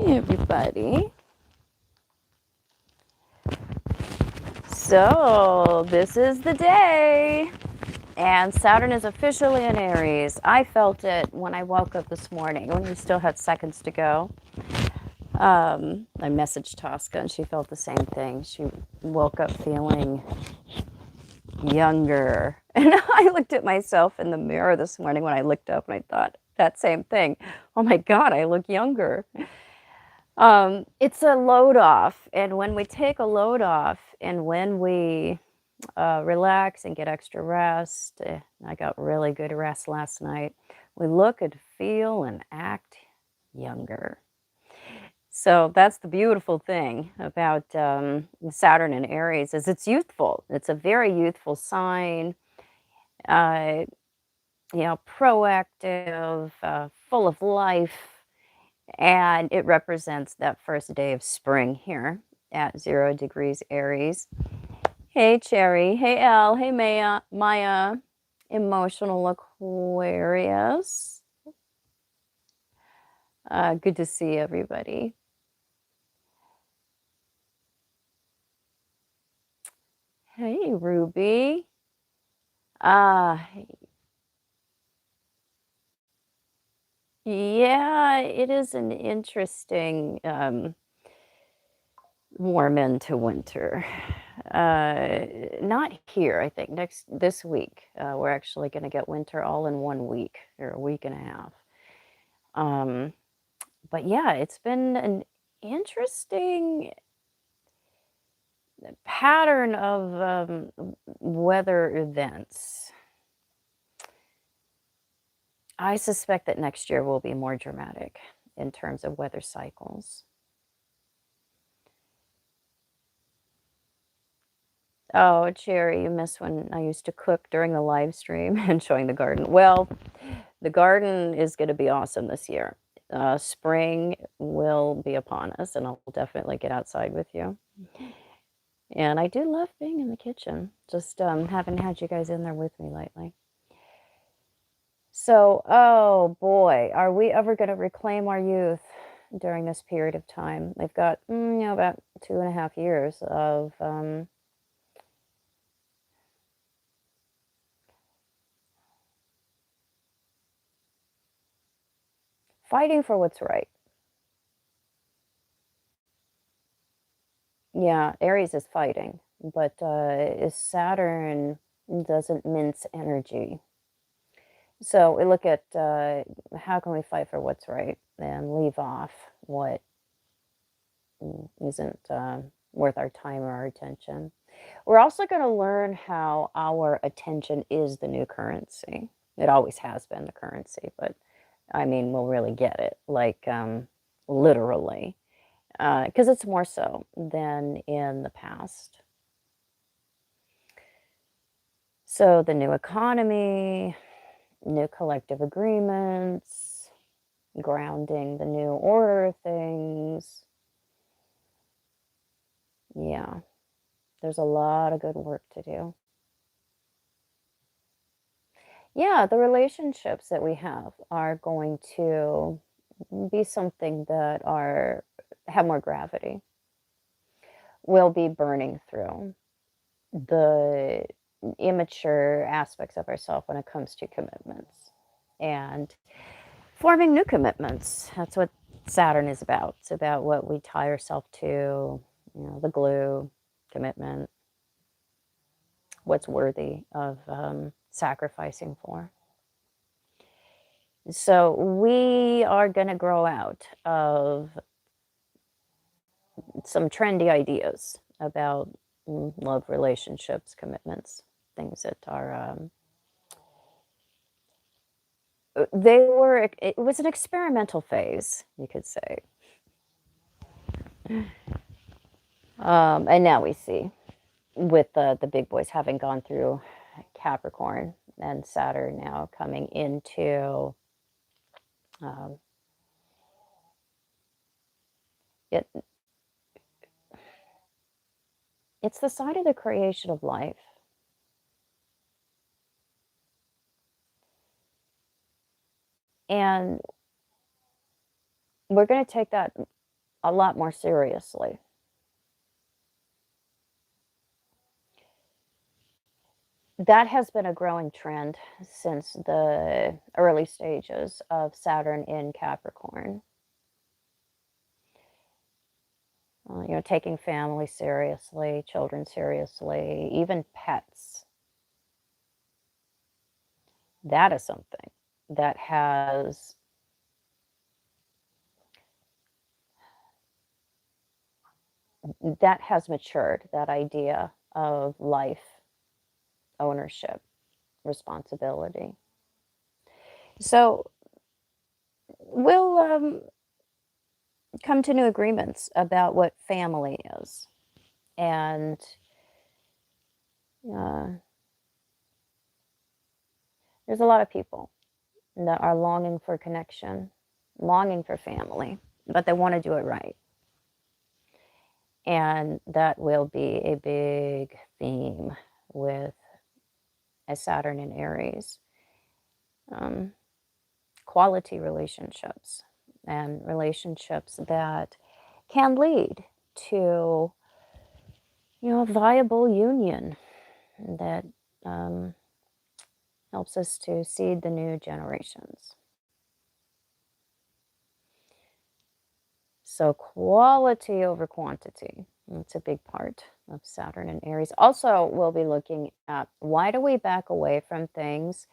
Hey, everybody. So, this is the day, and Saturn is officially in Aries. I felt it when I woke up this morning, when we still had seconds to go. I messaged Tosca, and she felt the same thing. She woke up feeling younger. And I looked at myself in the mirror this morning when I looked up, and I thought that same thing. Oh my God, I look younger. It's a load off, and when we take a load off, and when we relax and get extra rest, I got really good rest last night. We look and feel and act younger. So that's the beautiful thing about Saturn and Aries is it's youthful. It's a very youthful sign. Uh, Proactive, full of life. And it represents that first day of spring here at 0 degrees Aries. Hey, Cherry. Hey, Elle. Hey, Maya. Emotional Aquarius. Good to see everybody. Hey, Ruby. Uh, yeah, it is an interesting warm into winter. Not here, I think. This week, we're actually going to get winter all in 1 week or a week and a half. But yeah, it's been an interesting pattern of weather events. I suspect that next year will be more dramatic in terms of weather cycles. Oh, Cherry, you miss when I used to cook during the live stream and showing the garden. Well, the garden is going to be awesome this year. Spring will be upon us, and I'll definitely get outside with you. And I do love being in the kitchen. Just haven't had you guys in there with me lately. So, oh boy, are we ever going to reclaim our youth during this period of time? They've got, about 2.5 years of fighting for what's right. Yeah, Aries is fighting, but Saturn doesn't mince energy. So we look at how can we fight for what's right and leave off what isn't worth our time or our attention. We're also going to learn how our attention is the new currency. It always has been the currency, but I mean, we'll really get it, like literally, because it's more so than in the past. So the new economy, new collective agreements, grounding the new order of things. Yeah, there's a lot of good work to do. Yeah, the relationships that we have are going to be something that are have more gravity. We'll be burning through the immature aspects of ourselves when it comes to commitments and forming new commitments. That's what Saturn is about. It's about what we tie ourselves to, the glue, commitment, what's worthy of sacrificing for. So we are going to grow out of some trendy ideas about love, relationships, commitments, things that are it was an experimental phase, you could say. And now we see with the big boys having gone through Capricorn and Saturn now coming into um, it. It's the side of the creation of life. And we're going to take that a lot more seriously. That has been a growing trend since the early stages of Saturn in Capricorn. Taking family seriously, children seriously, even pets. That is something that has matured, that idea of life, ownership, responsibility. So we'll come to new agreements about what family is. And uh, there's a lot of people that are longing for connection, longing for family, but they want to do it right. And that will be a big theme with a Saturn in Aries. Quality relationships and relationships that can lead to, a viable union that helps us to seed the new generations. So quality over quantity, that's a big part of Saturn and Aries. Also, we'll be looking at, why do we back away from things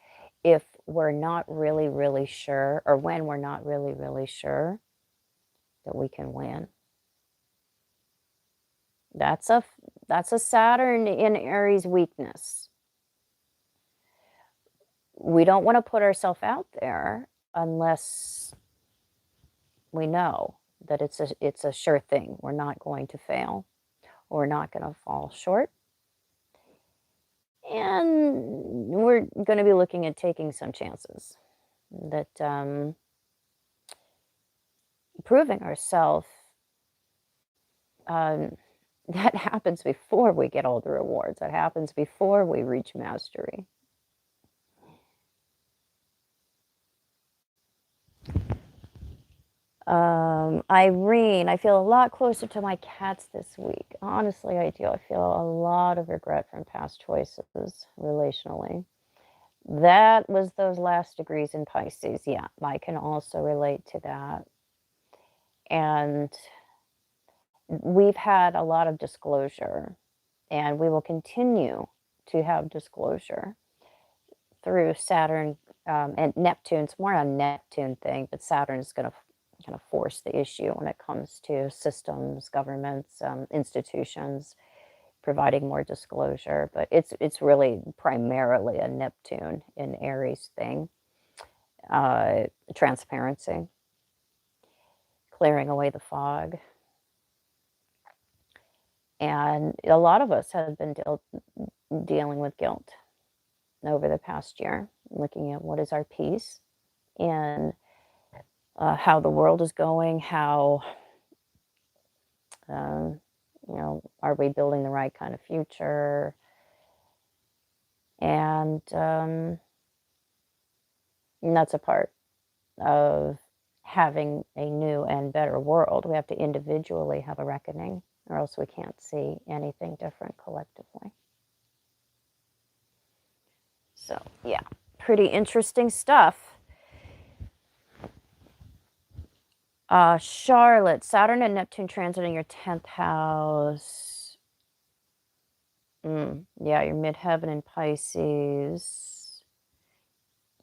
if we're not really, really sure, or when we're not really, really sure that we can win? That's a Saturn in Aries weakness. We don't want to put ourselves out there unless we know that it's a sure thing. We're not going to fail. We're not going to fall short. And we're going to be looking at taking some chances, that proving ourselves, that happens before we get all the rewards. That happens before we reach mastery. Irene, I feel a lot closer to my cats this week. Honestly, I do. I feel a lot of regret from past choices relationally. That was those last degrees in Pisces. Yeah, I can also relate to that. And we've had a lot of disclosure, and we will continue to have disclosure through Saturn and Neptune. It's more a Neptune thing, but Saturn is going to kind of force the issue when it comes to systems, governments, institutions, providing more disclosure. But it's really primarily a Neptune in Aries thing. Transparency, clearing away the fog. And a lot of us have been dealing with guilt over the past year, looking at what is our peace, and how the world is going, how, are we building the right kind of future? And that's a part of having a new and better world. We have to individually have a reckoning, or else we can't see anything different collectively. So, yeah, pretty interesting stuff. Charlotte, Saturn and Neptune transit in your 10th house. Yeah, your midheaven in Pisces.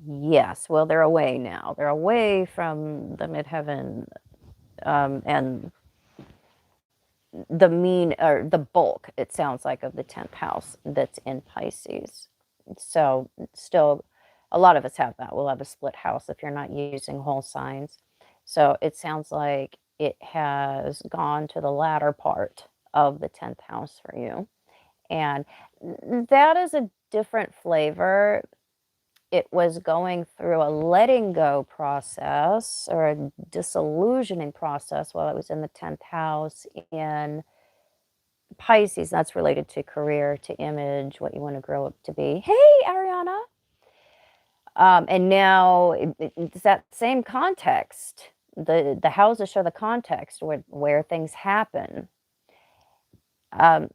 Yes, well, they're away now. They're away from the midheaven, and the mean, or the bulk, it sounds like, of the 10th house that's in Pisces. So still, a lot of us have that. We'll have a split house if you're not using whole signs. So it sounds like it has gone to the latter part of the 10th house for you. And that is a different flavor. It was going through a letting go process, or a disillusioning process, while it was in the 10th house in Pisces. That's related to career, to image, what you want to grow up to be. Hey, Ariana. And now it's that same context The houses show the context where things happen. Um,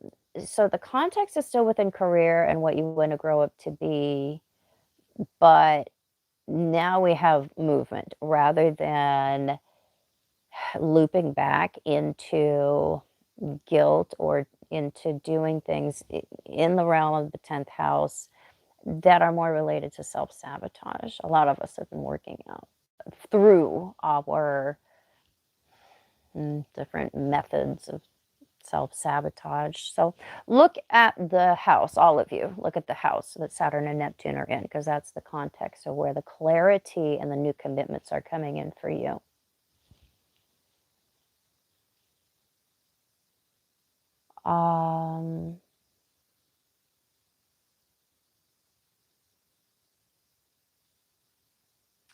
so the context is still within career and what you want to grow up to be, but now we have movement rather than looping back into guilt or into doing things in the realm of the 10th house that are more related to self-sabotage. A lot of us have been working out through our different methods of self-sabotage. So look at the house, all of you. Look at the house that Saturn and Neptune are in, because that's the context of where the clarity and the new commitments are coming in for you. Um,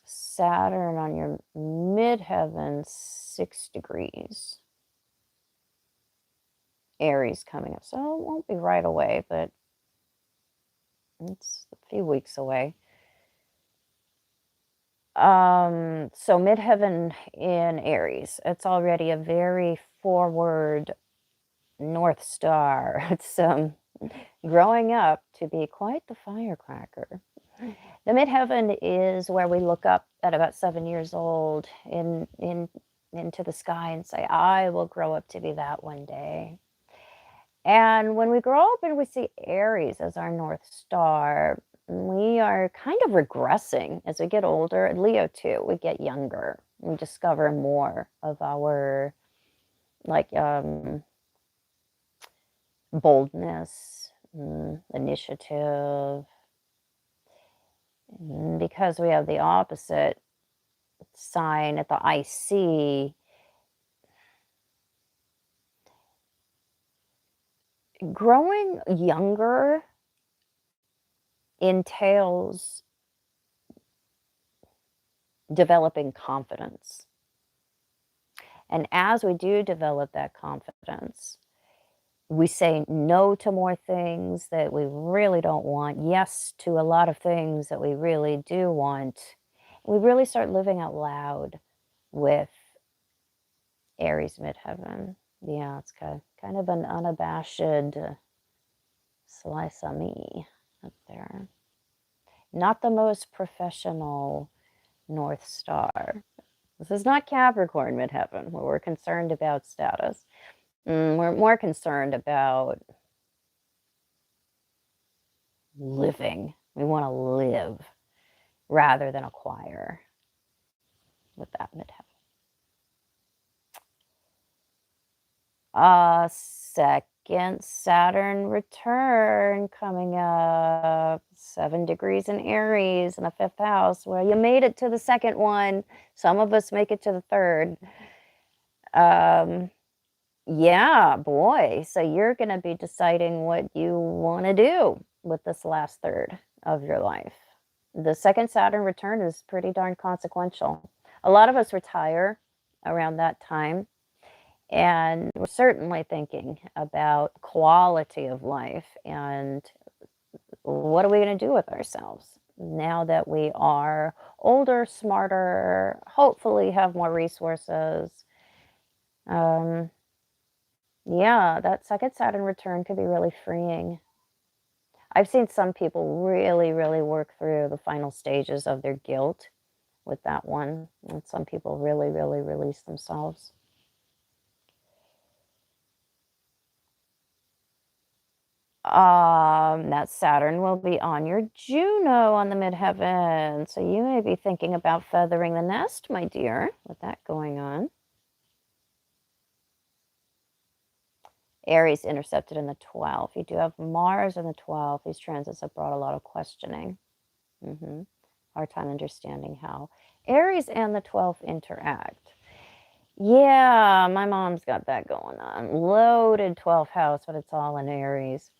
Saturn on your midheaven, 6 degrees. Aries coming up. So it won't be right away, but it's a few weeks away. So midheaven in Aries, it's already a very forward North Star. It's growing up to be quite the firecracker. The midheaven is where we look up at about 7 years old into the sky and say, I will grow up to be that one day. And when we grow up and we see Aries as our North Star, we are kind of regressing as we get older. Leo too, we get younger. We discover more of our like boldness, initiative, because we have the opposite sign at the IC. Growing younger entails developing confidence. And as we do develop that confidence, we say no to more things that we really don't want, yes to a lot of things that we really do want. We really start living out loud with Aries midheaven. Yeah, it's kind of an unabashed slice of me up there. Not the most professional North Star. This is not Capricorn midheaven, where we're concerned about status. We're more concerned about living. We want to live rather than acquire with that midheaven. Second Saturn return coming up, 7 degrees in Aries in the 5th house. Well, you made it to the second one. Some of us make it to the third. Yeah, boy. So you're going to be deciding what you want to do with this last third of your life. The second Saturn return is pretty darn consequential. A lot of us retire around that time. And we're certainly thinking about quality of life and what are we going to do with ourselves now that we are older, smarter, hopefully have more resources. Yeah, that second Saturn return could be really freeing. I've seen some people really, really work through the final stages of their guilt with that one. And some people really, really release themselves. That Saturn will be on your Juno on the midheaven. So you may be thinking about feathering the nest, my dear, with that going on. Aries intercepted in the 12th. You do have Mars in the 12th. These transits have brought a lot of questioning. Hard time understanding how Aries and the 12th interact. Yeah, my mom's got that going on. Loaded 12th house, but it's all in Aries.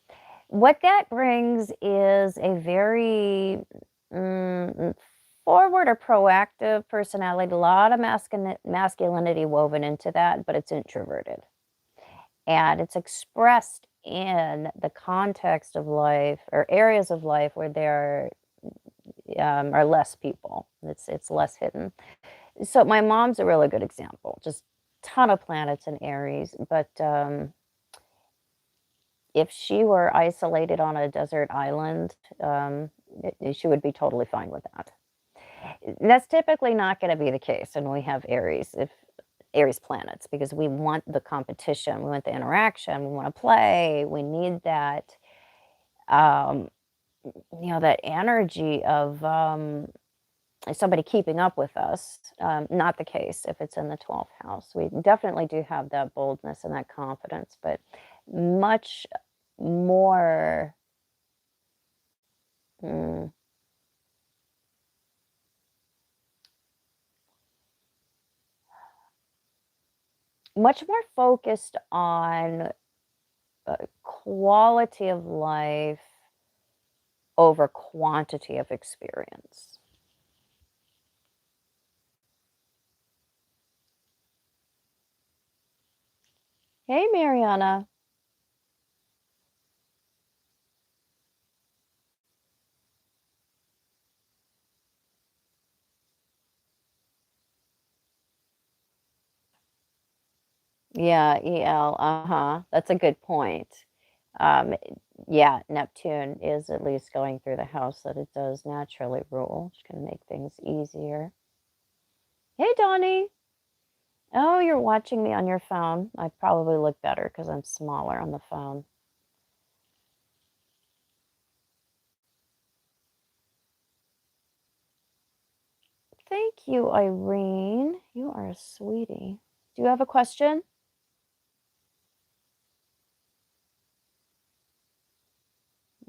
What that brings is a very forward or proactive personality, a lot of masculinity woven into that, but it's introverted. And it's expressed in the context of life or areas of life where there are less people. It's less hidden. So my mom's a really good example, just ton of planets in Aries, but, if she were isolated on a desert island, she would be totally fine with that. That's typically not gonna be the case when we have Aries, if Aries planets, because we want the competition, we want the interaction, we wanna play, we need that, um, that energy of, somebody keeping up with us. Not the case if it's in the 12th house. We definitely do have that boldness and that confidence, but much more, mm, much more focused on quality of life over quantity of experience. Hey, Mariana. Yeah, EL. Uh-huh. That's a good point. Um, yeah, Neptune is at least going through the house that it does naturally rule, which can make things easier. Hey, Donnie. Oh, you're watching me on your phone. I probably look better because I'm smaller on the phone. Thank you, Irene. You are a sweetie. Do you have a question?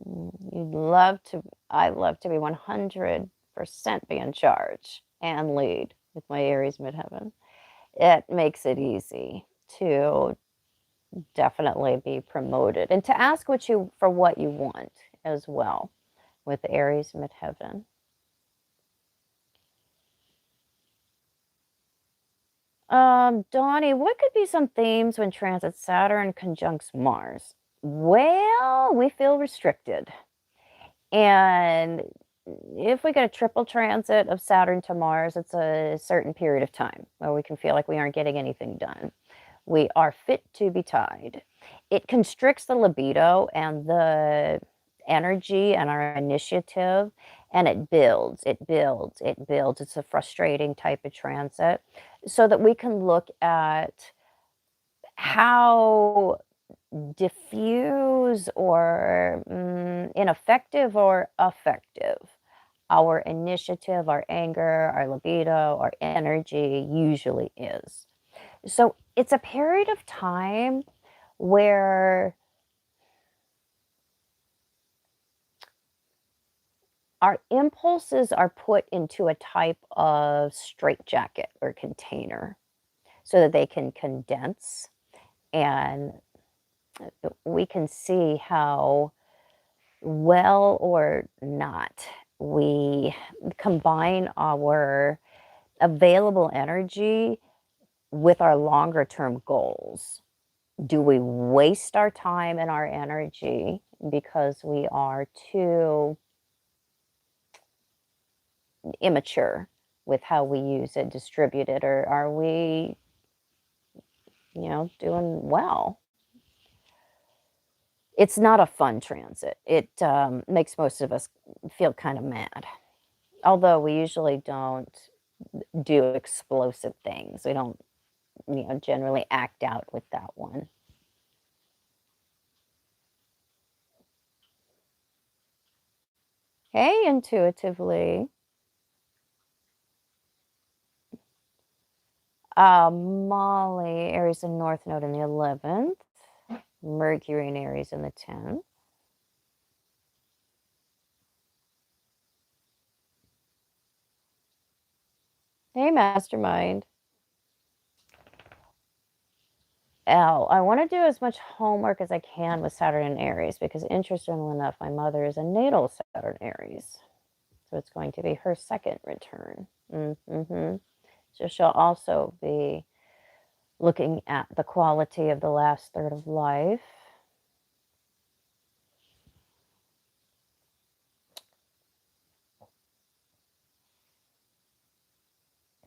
You'd love to, I love to be 100% be in charge and lead with my Aries midheaven. It makes it easy to definitely be promoted and to ask what you for what you want as well with Aries midheaven. Donnie, what could be some themes when transit Saturn conjuncts Mars? Well, we feel restricted. And if we get a triple transit of Saturn to Mars, it's a certain period of time where we can feel like we aren't getting anything done. We are fit to be tied. It constricts the libido and the energy and our initiative, and it builds, it builds, it builds. It's a frustrating type of transit, so that we can look at how diffuse or ineffective or effective our initiative, our anger, our libido, our energy usually is. So it's a period of time where our impulses are put into a type of straitjacket or container so that they can condense, and we can see how well or not we combine our available energy with our longer term goals. Do we waste our time and our energy because we are too immature with how we use it, distribute it, or are we, doing well? It's not a fun transit. It makes most of us feel kind of mad. Although we usually don't do explosive things. We don't, generally act out with that one. Hey, intuitively. Molly, Aries and North Node in the 11th. Mercury and Aries in the 10th. Hey, Mastermind. I want to do as much homework as I can with Saturn and Aries because, interestingly enough, my mother is a natal Saturn Aries. So it's going to be her second return. So she'll also be looking at the quality of the last third of life.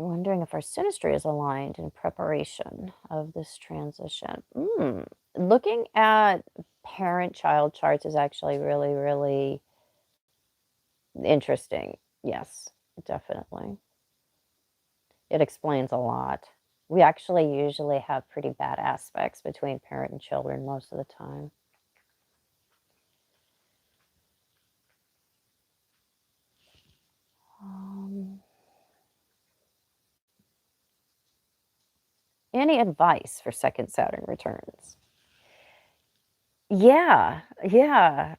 Wondering if our synastry is aligned in preparation of this transition. Looking at parent-child charts is actually really, really interesting. Yes, definitely. It explains a lot. We actually usually have pretty bad aspects between parent and children most of the time. Any advice for second Saturn returns? Yeah, yeah.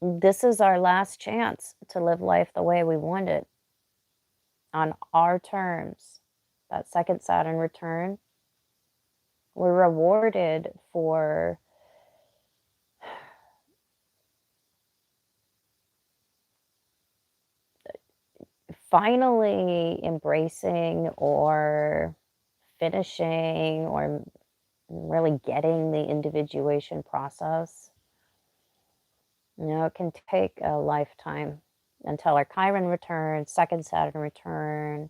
This is our last chance to live life the way we want it on our terms. That second Saturn return, we're rewarded for finally embracing or finishing or really getting the individuation process. It can take a lifetime until our Chiron return, second Saturn return,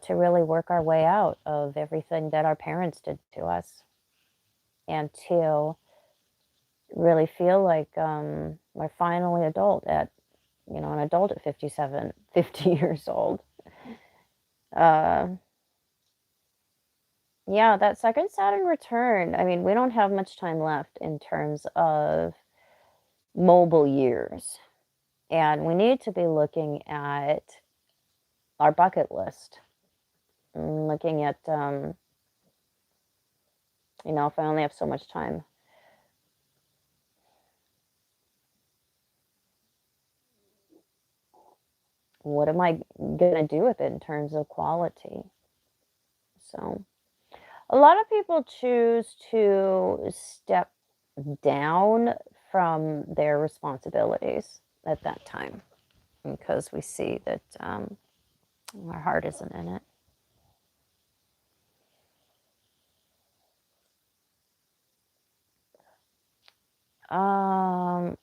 to really work our way out of everything that our parents did to us, and to really feel like we're finally an adult at 57, 50 years old. Uh, yeah, that second Saturn return, I mean, we don't have much time left in terms of mobile years. And we need to be looking at our bucket list, looking at, if I only have so much time, what am I going to do with it in terms of quality? So, a lot of people choose to step down from their responsibilities at that time because we see that our heart isn't in it.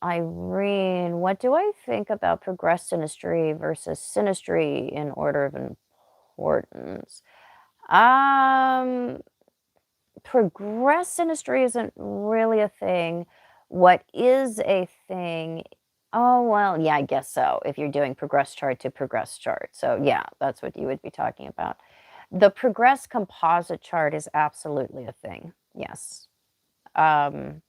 Irene, what do I think about progressed synastry versus synastry in order of importance? Um, Progressed synastry isn't really a thing. What is a thing? Oh, well, yeah, I guess so. If you're doing progress chart to progress chart. So, yeah, that's what you would be talking about. The progress composite chart is absolutely a thing. Yes. Um,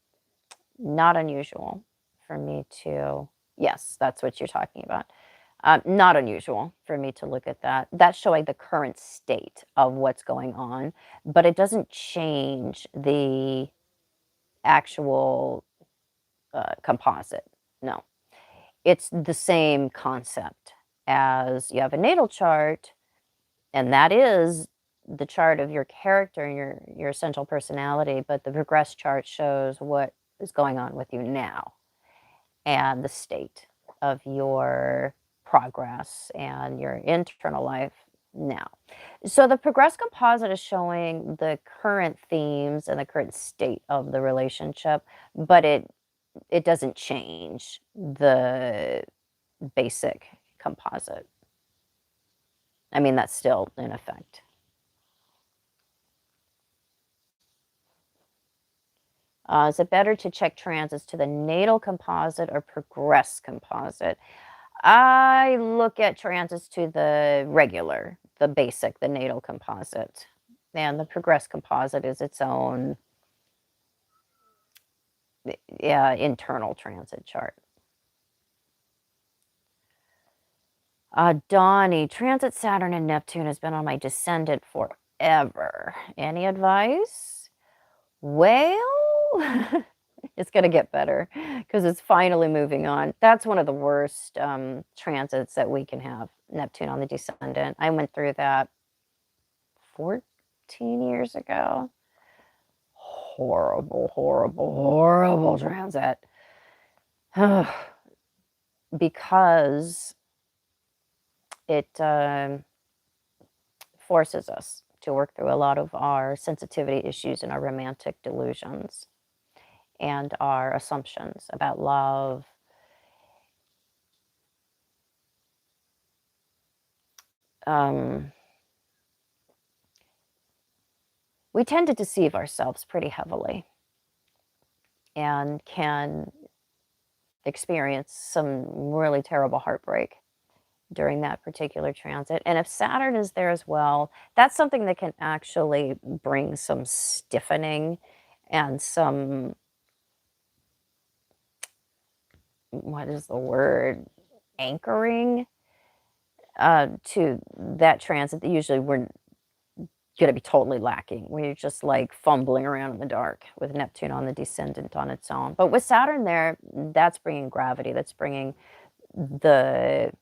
Not unusual for me to, yes, that's what you're talking about. Not unusual for me to look at that. That's showing the current state of what's going on, but it doesn't change the actual composite. No, it's the same concept as you have a natal chart, and that is the chart of your character and your essential personality, but the progress chart shows what is going on with you now and the state of your progress and your internal life now. So the progress composite is showing the current themes and the current state of the relationship, but it doesn't change the basic composite. I mean, that's still in effect. Is it better to check transits to the natal composite or progress composite? I look at transits to the regular, the basic, the natal composite. And the progress composite is its own internal transit chart. Donnie, transit Saturn and Neptune has been on my descendant forever. Any advice? Well, it's going to get better because it's finally moving on. That's one of the worst transits that we can have, Neptune on the descendant. I went through that 14 years ago. Horrible, horrible, horrible transit. Because it forces us to work through a lot of our sensitivity issues and our romantic delusions and our assumptions about love. we tend to deceive ourselves pretty heavily and can experience some really terrible heartbreak during that particular transit. And if Saturn is there as well, that's something that can actually bring some stiffening and some, what is the word, anchoring to that transit that usually we're going to be totally lacking. We're just like fumbling around in the dark with Neptune on the descendant on its own. But with Saturn there, that's bringing gravity, that's bringing the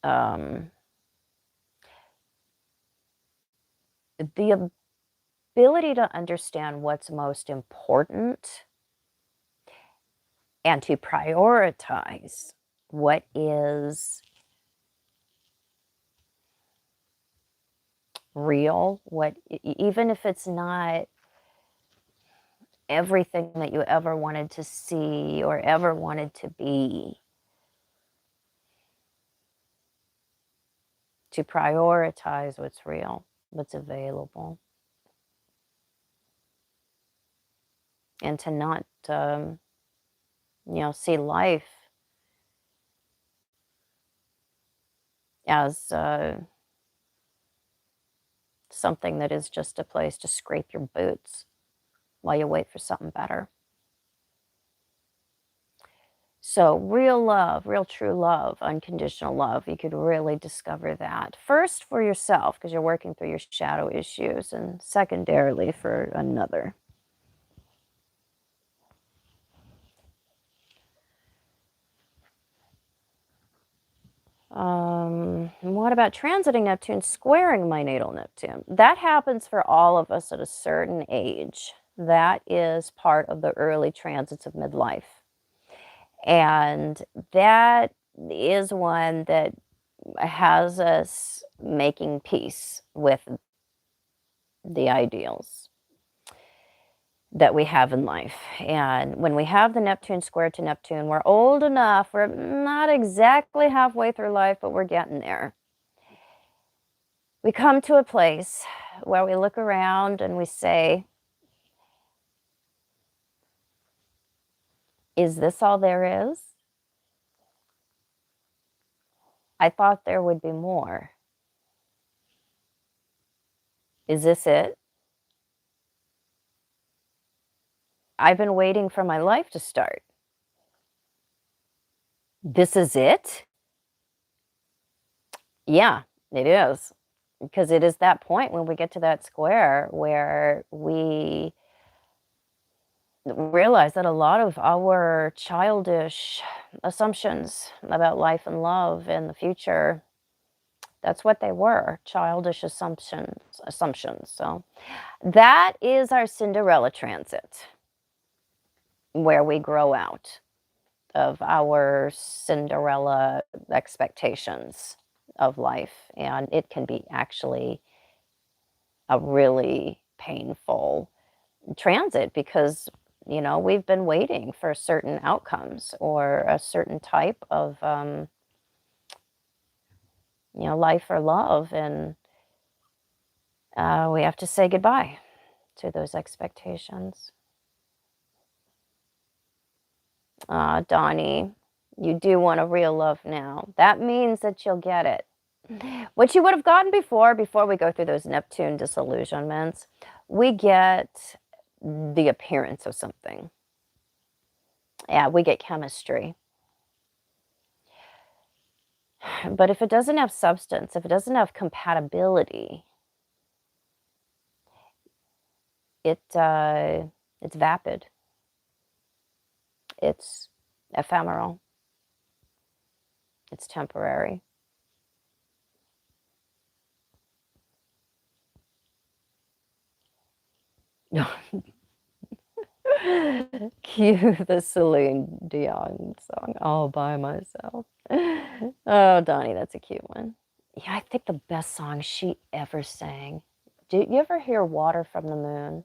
um, the ability to understand what's most important and to prioritize what is real, what even if it's not everything that you ever wanted to see or ever wanted to be, to prioritize what's real, what's available, and to not see life as something that is just a place to scrape your boots while you wait for something better. So real love, real true love, unconditional love, you could really discover that. First for yourself, because you're working through your shadow issues, and secondarily for another. What about transiting Neptune squaring my natal Neptune? That happens for all of us at a certain age. That is part of the early transits of midlife. And that is one that has us making peace with the ideals that we have in life. And when we have the Neptune square to Neptune, we're old enough, we're not exactly halfway through life, but we're getting there. We come to a place where we look around and we say, is this all there is? I thought there would be more. Is this it? I've been waiting for my life to start. This is it? Yeah, it is. Because it is that point when we get to that square where we realize that a lot of our childish assumptions about life and love and the future, that's what they were, childish assumptions. So that is our Cinderella transit, where we grow out of our Cinderella expectations of life. And it can be actually a really painful transit because, we've been waiting for certain outcomes or a certain type of, life or love. And we have to say goodbye to those expectations. Donnie, you do want a real love now. That means that you'll get it. What you would have gotten before we go through those Neptune disillusionments, we get the appearance of something. Yeah, we get chemistry. But if it doesn't have substance, if it doesn't have compatibility, it's vapid. It's ephemeral. It's temporary. Cue the Celine Dion song, All by Myself. Oh, Donnie, that's a cute one. Yeah, I think the best song she ever sang. Did you ever hear Water from the Moon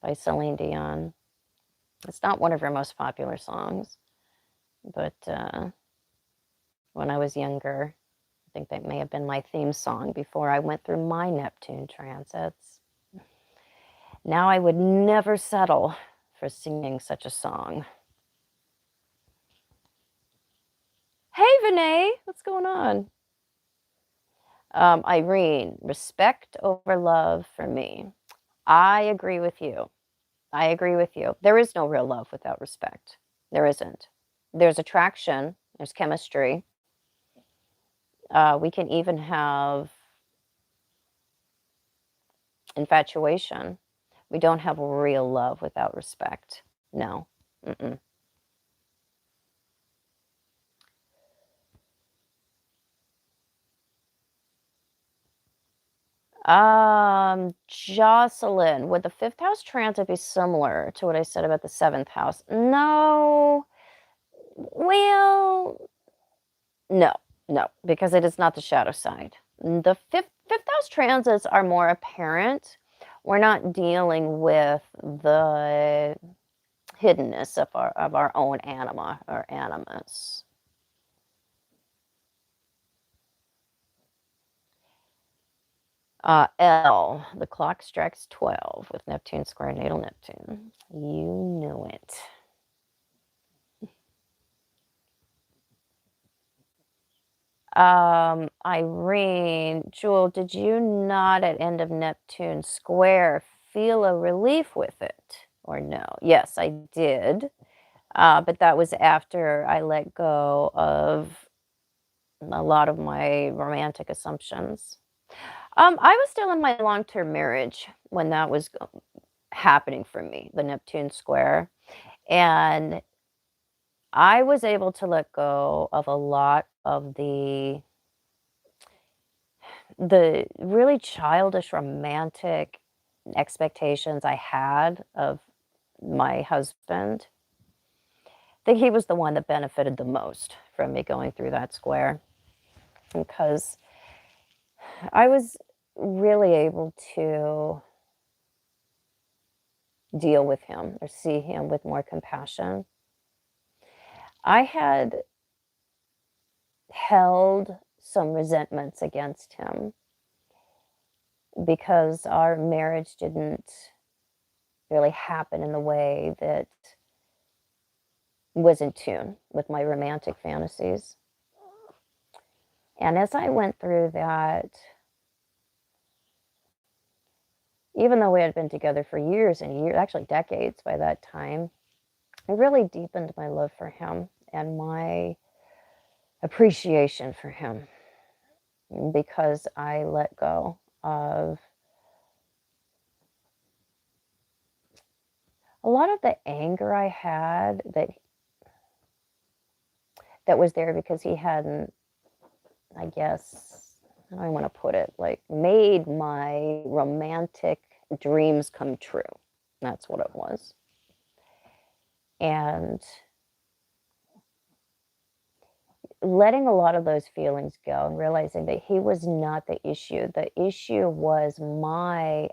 by Celine Dion? It's not one of her most popular songs, but when I was younger. I think that may have been my theme song before I went through my Neptune transits. Now I would never settle for singing such a song. Hey, Vinay, what's going on? Irene, respect over love for me. I agree with you. I agree with you. There is no real love without respect. There isn't. There's attraction, there's chemistry. We can even have infatuation. We don't have real love without respect. No. Mm-mm. Jocelyn, would the fifth house transit be similar to what I said about the seventh house? No. Well, no, no, because it is not the shadow side. The fifth house transits are more apparent. We're not dealing with the hiddenness of our own anima or animus. L, the clock strikes 12 with Neptune square natal Neptune. You know it. Irene, Jewel, did you not at end of Neptune square feel a relief with it or no? Yes, I did. But that was after I let go of a lot of my romantic assumptions. I was still in my long-term marriage when that was happening for me, the Neptune square. And I was able to let go of a lot of the really childish romantic expectations I had of my husband. I think he was the one that benefited the most from me going through that square because I was really able to deal with him or see him with more compassion. I had held some resentments against him because our marriage didn't really happen in the way that was in tune with my romantic fantasies. And as I went through that, even though we had been together for years and years, actually decades by that time, it really deepened my love for him and my appreciation for him because I let go of a lot of the anger I had that was there because he hadn't, I guess, how do I want to put it, like made my romantic dreams come true. That's what it was. And letting a lot of those feelings go and realizing that he was not the issue. The issue was my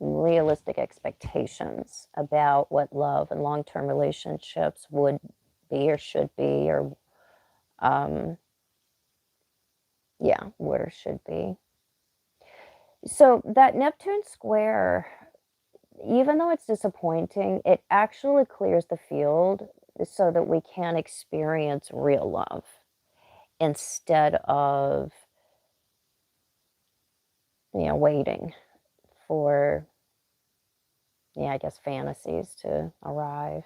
unrealistic expectations about what love and long-term relationships would be or should be or yeah, would or should be. So that Neptune square, even though it's disappointing, it actually clears the field so that we can experience real love instead of, waiting for, yeah, I guess fantasies to arrive.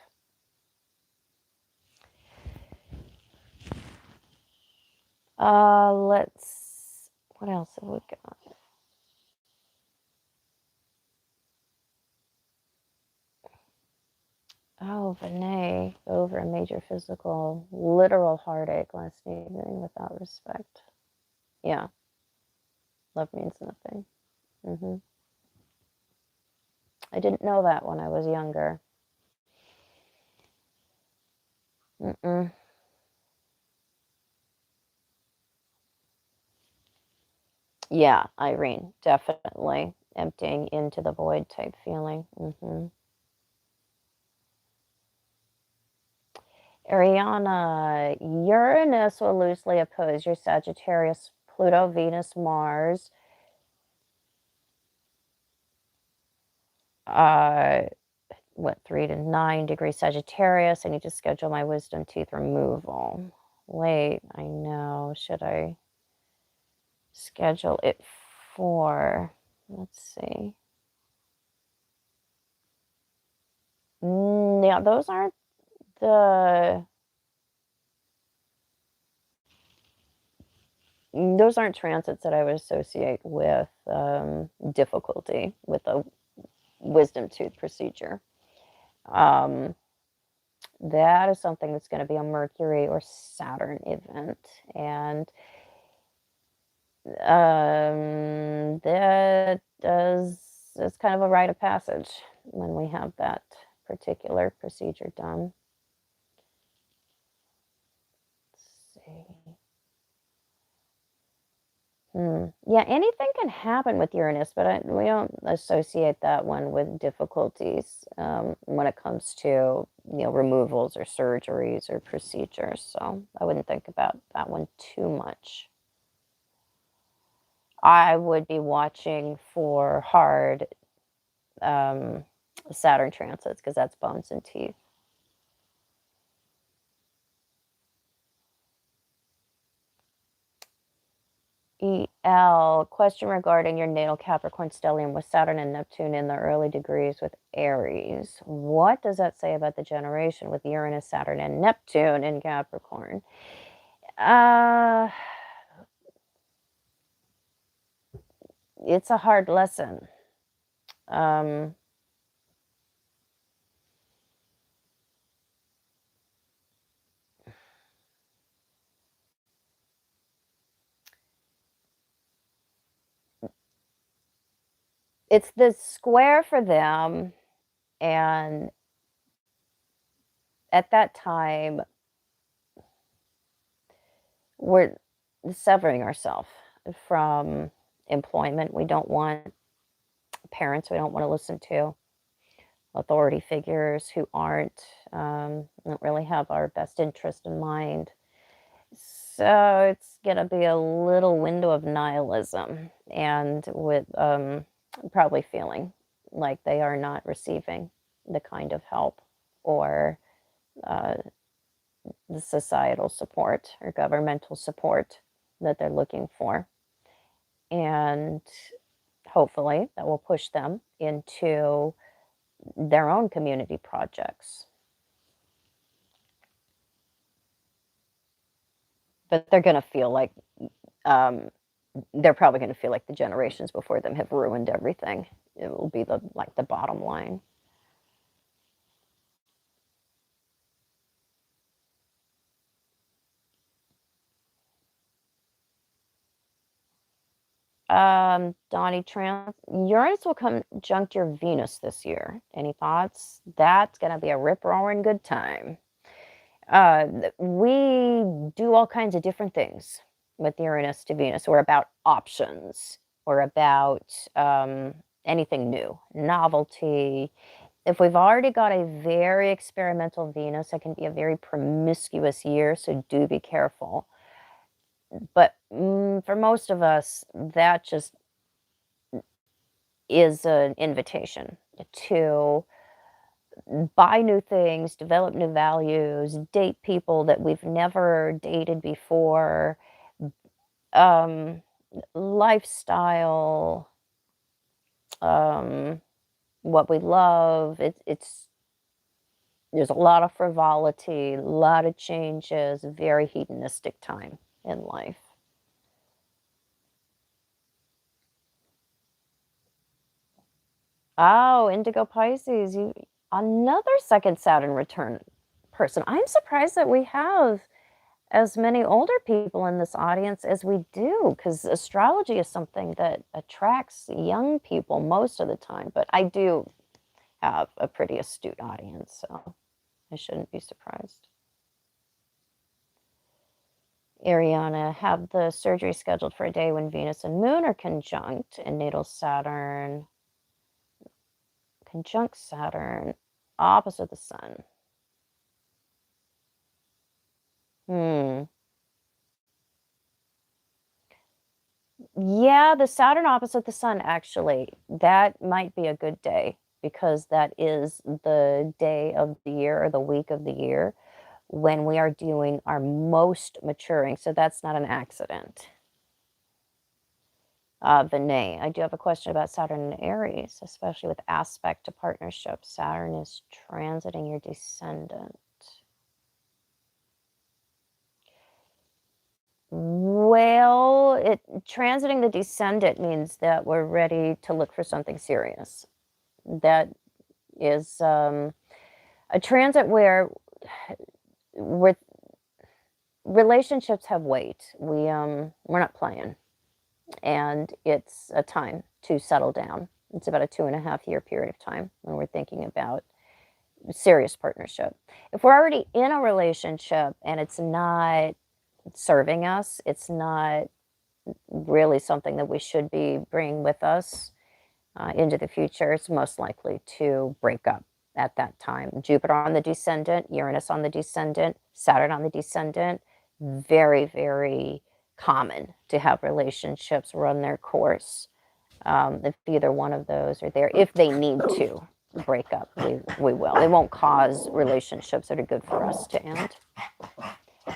What else have we got? Oh, Vinay, over a major physical, literal heartache last evening without respect. Yeah, love means nothing. I didn't know that when I was younger. Mm-mm. Yeah, Irene, definitely emptying into the void type feeling. Ariana, Uranus will loosely oppose your Sagittarius, Pluto, Venus, Mars. What, 3 to 9 degrees Sagittarius. I need to schedule my wisdom tooth removal. Wait, I know. Should I schedule it for, let's see. Yeah, those aren't the transits that I would associate with difficulty with a wisdom tooth procedure. That is something that's going to be a Mercury or Saturn event, and that does it's kind of a rite of passage when we have that particular procedure done. Let's see. Yeah, anything can happen with Uranus, but we don't associate that one with difficulties when it comes to removals or surgeries or procedures. So I wouldn't think about that one too much. I would be watching for hard Saturn transits because that's bones and teeth. EL, question regarding your natal Capricorn stellium with Saturn and Neptune in the early degrees with Aries. What does that say about the generation with Uranus, Saturn, and Neptune in Capricorn? It's a hard lesson. It's the square for them, and at that time, we're severing ourselves from employment. We don't want parents we don't want to listen to, authority figures who don't really have our best interest in mind. So it's going to be a little window of nihilism, and with probably feeling like they are not receiving the kind of help or uh, the societal support or governmental support that they're looking for. And hopefully that will push them into their own community projects. But they're going to feel like um, they're probably going to feel like the generations before them have ruined everything. It will be the bottom line. Donnie Uranus will conjunct your Venus this year. Any thoughts? That's going to be a rip roaring good time. We do all kinds of different things with Uranus to Venus. We're about options. We're about anything new, novelty. If we've already got a very experimental Venus, it can be a very promiscuous year, so do be careful. But for most of us, that just is an invitation to buy new things, develop new values, date people that we've never dated before, um, lifestyle, um, what we love. It's there's a lot of frivolity, a lot of changes, very hedonistic time in life. Oh, Indigo Pisces, you another second Saturn return person. I'm surprised that we have as many older people in this audience as we do, because astrology is something that attracts young people most of the time. But I do have a pretty astute audience, so I shouldn't be surprised. Ariana, have the surgery scheduled for a day when Venus and Moon are conjunct in natal Saturn. Conjunct Saturn, opposite the Sun. Hmm. Yeah, the Saturn opposite the Sun, actually, that might be a good day because that is the day of the year or the week of the year when we are doing our most maturing. So that's not an accident. Vinay, I do have a question about Saturn and Aries, especially with aspect to partnerships. Saturn is transiting your descendant. Well, it transiting the descendant means that we're ready to look for something serious. That is a transit where relationships have weight. We're not playing, and it's a time to settle down. It's about a 2.5 year period of time when we're thinking about serious partnership. If we're already in a relationship and it's not serving us, it's not really something that we should be bringing with us into the future, it's most likely to break up at that time. Jupiter on the descendant, Uranus on the descendant, Saturn on the descendant, very, very common to have relationships run their course. If either one of those are there, if they need to break up, we will. They won't cause relationships that are good for us to end.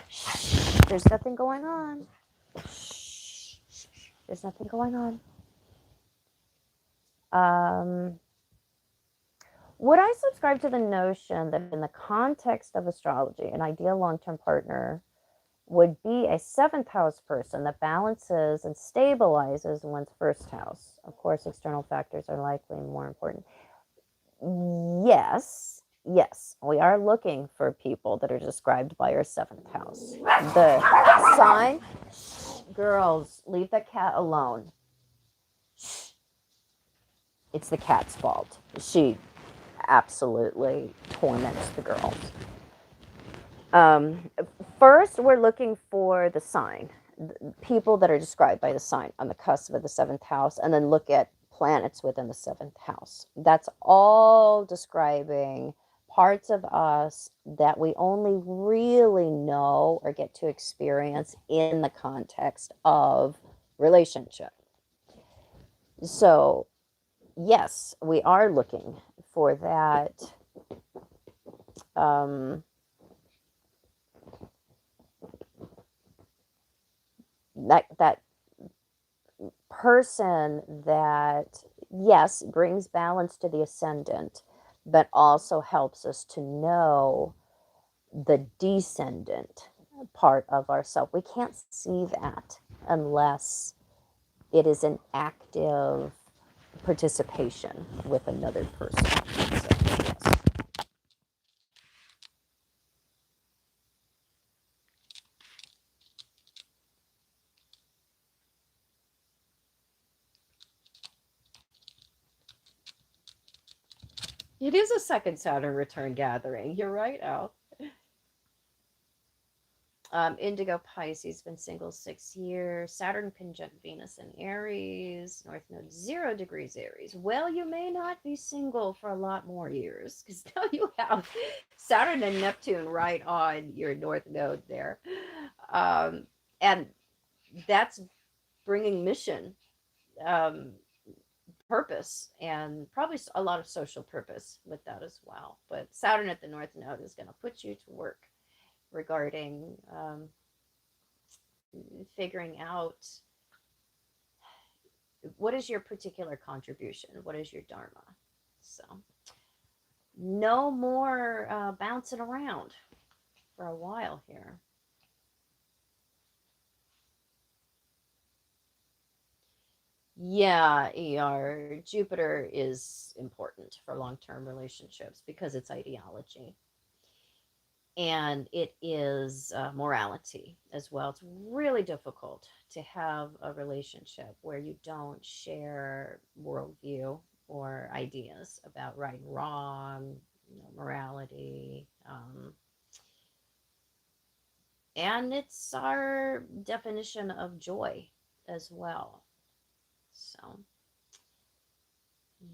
Shh, there's nothing going on. Shh, there's nothing going on. Would I subscribe to the notion that in the context of astrology, an ideal long-term partner would be a seventh house person that balances and stabilizes one's first house? Of course, external factors are likely more important. Yes, yes, we are looking for people that are described by our seventh house. The sign, girls, leave the cat alone. It's the cat's fault. She absolutely torments the girls. First, we're looking for the sign, people that are described by the sign on the cusp of the seventh house, and then look at planets within the seventh house. That's all describing parts of us that we only really know or get to experience in the context of relationship. So, yes, we are looking for that. That person that, yes, brings balance to the ascendant, but also helps us to know the descendant part of ourself. We can't see that unless it is an active participation with another person. So, yes. It is a second Saturn return gathering. You're right, Al. Indigo Pisces, been single 6 years. Saturn conjunct Venus in Aries. North Node 0 degrees Aries. Well, you may not be single for a lot more years because now you have Saturn and Neptune right on your North Node there. And that's bringing mission, um, purpose, and probably a lot of social purpose with that as well. But Saturn at the North Node is going to put you to work regarding figuring out what is your particular contribution, what is your dharma. So no more bouncing around for a while here. Yeah, Jupiter is important for long-term relationships because it's ideology and it is morality as well. It's really difficult to have a relationship where you don't share worldview or ideas about right and wrong, morality. And it's our definition of joy as well. So, yeah.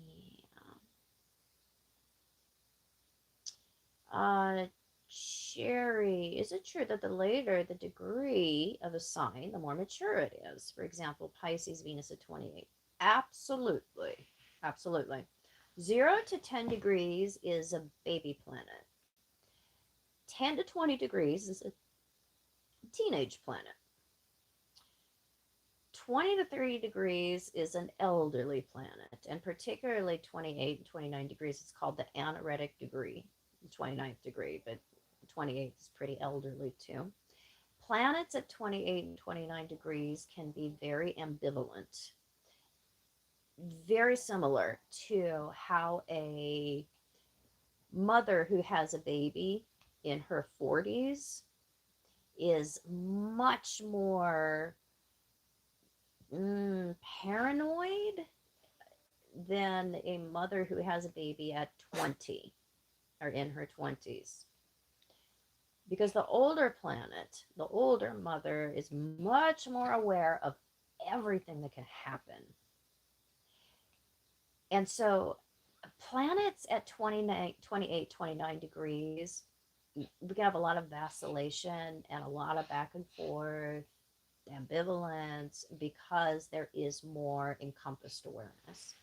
Sherry, is it true that the later the degree of a sign, the more mature it is? For example, Pisces, Venus at 28. Absolutely. Absolutely. 0 to 10 degrees is a baby planet. 10 to 20 degrees is a teenage planet. 20 to 30 degrees is an elderly planet, and particularly 28 and 29 degrees, it's called the anaretic degree, the 29th degree, but 28 is pretty elderly too. Planets at 28 and 29 degrees can be very ambivalent, very similar to how a mother who has a baby in her 40s is much more paranoid than a mother who has a baby at 20 or in her 20s. Because the older planet, the older mother, is much more aware of everything that can happen. And so planets at 29, 28, 29 degrees, we can have a lot of vacillation and a lot of back and forth, ambivalence, because there is more encompassed awareness.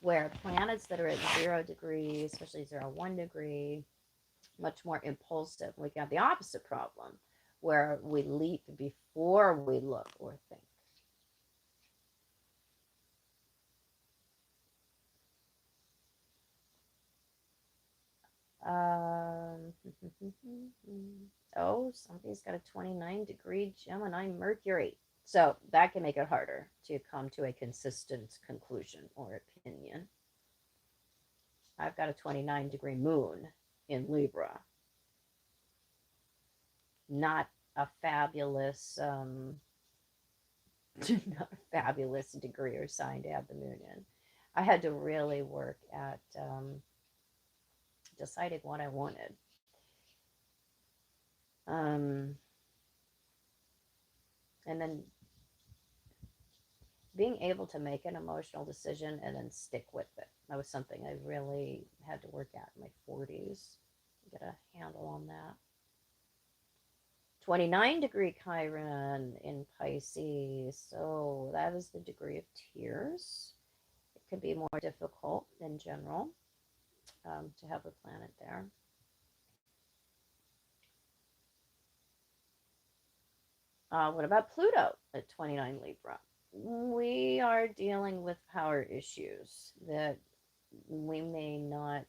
Where planets that are at 0 degrees, especially 0, 1 degree, much more impulsive. We can have the opposite problem where we leap before we look or think. Oh, somebody's got a 29-degree Gemini Mercury. So that can make it harder to come to a consistent conclusion or opinion. I've got a 29-degree moon in Libra. Not a fabulous, not a fabulous degree or sign to have the moon in. I had to really work at deciding what I wanted. And then being able to make an emotional decision and then stick with it. That was something I really had to work at in my 40s, get a handle on that. 29-degree Chiron in Pisces. So that is the degree of tears. It can be more difficult in general to have a planet there. What about Pluto at 29 Libra? We are dealing with power issues that we may not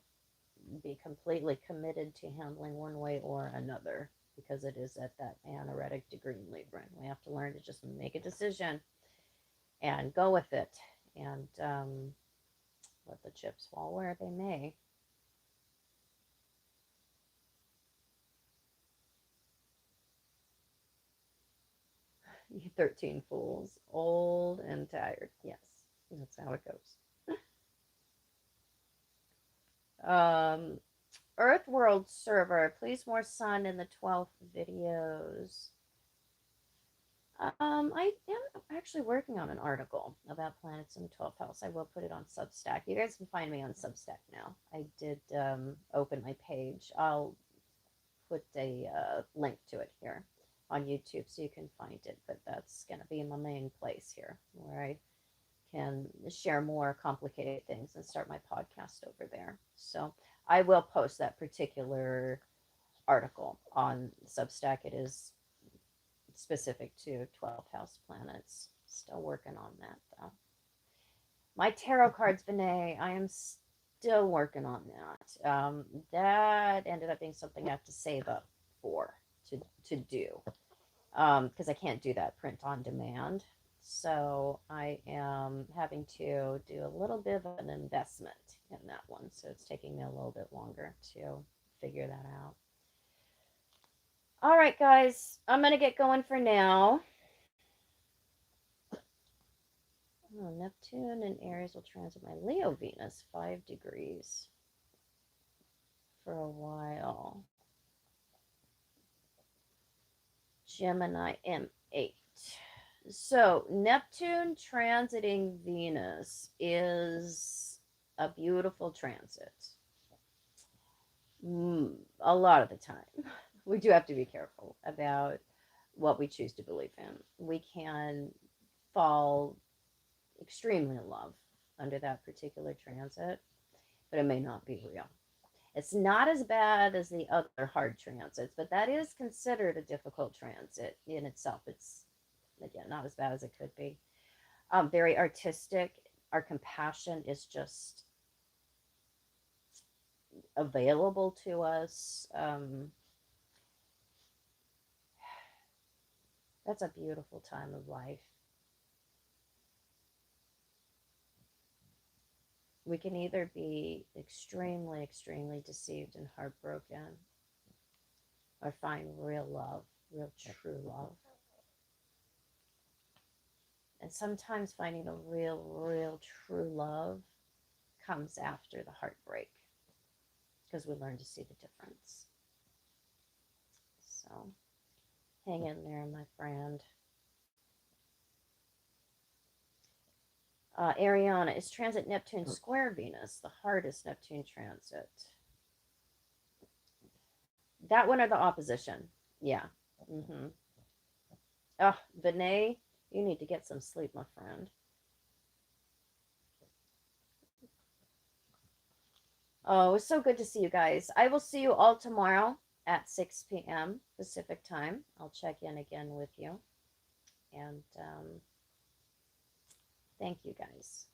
be completely committed to handling one way or another because it is at that anaretic degree in Libra. We have to learn to just make a decision and go with it and let the chips fall where they may. 13 Fools, old and tired. Yes, that's how it goes. Earth World server, please more sun in the 12th videos. I am actually working on an article about planets in the 12th house. I will put it on Substack. You guys can find me on Substack now. I did open my page. I'll put a link to it here on YouTube so you can find it. But that's going to be my main place here where I can share more complicated things and start my podcast over there. So I will post that particular article on Substack. It is specific to 12th house planets. Still working on that though. My tarot cards, Vinay, I am still working on that. That ended up being something I have to save up for to do because I can't do that print on demand. So I am having to do a little bit of an investment in that one. So it's taking me a little bit longer to figure that out. All right, guys, I'm going to get going for now. Oh, Neptune and Aries will transit my Leo Venus 5 degrees for a while. Gemini M8. So Neptune transiting Venus is a beautiful transit. A lot of the time. We do have to be careful about what we choose to believe in. We can fall extremely in love under that particular transit, but it may not be real. It's not as bad as the other hard transits, but that is considered a difficult transit in itself. It's, again, not as bad as it could be. Very artistic. Our compassion is just available to us. That's a beautiful time of life. We can either be extremely, extremely deceived and heartbroken, or find real love, real true love. And sometimes finding a real, real true love comes after the heartbreak because we learn to see the difference. So hang in there, my friend. Ariana, is transit Neptune square Venus the hardest Neptune transit? That one or the opposition? Yeah. Mm-hmm. Oh, Vinay, you need to get some sleep, my friend. Oh, it's so good to see you guys. I will see you all tomorrow at 6 p.m. Pacific time. I'll check in again with you. And thank you guys.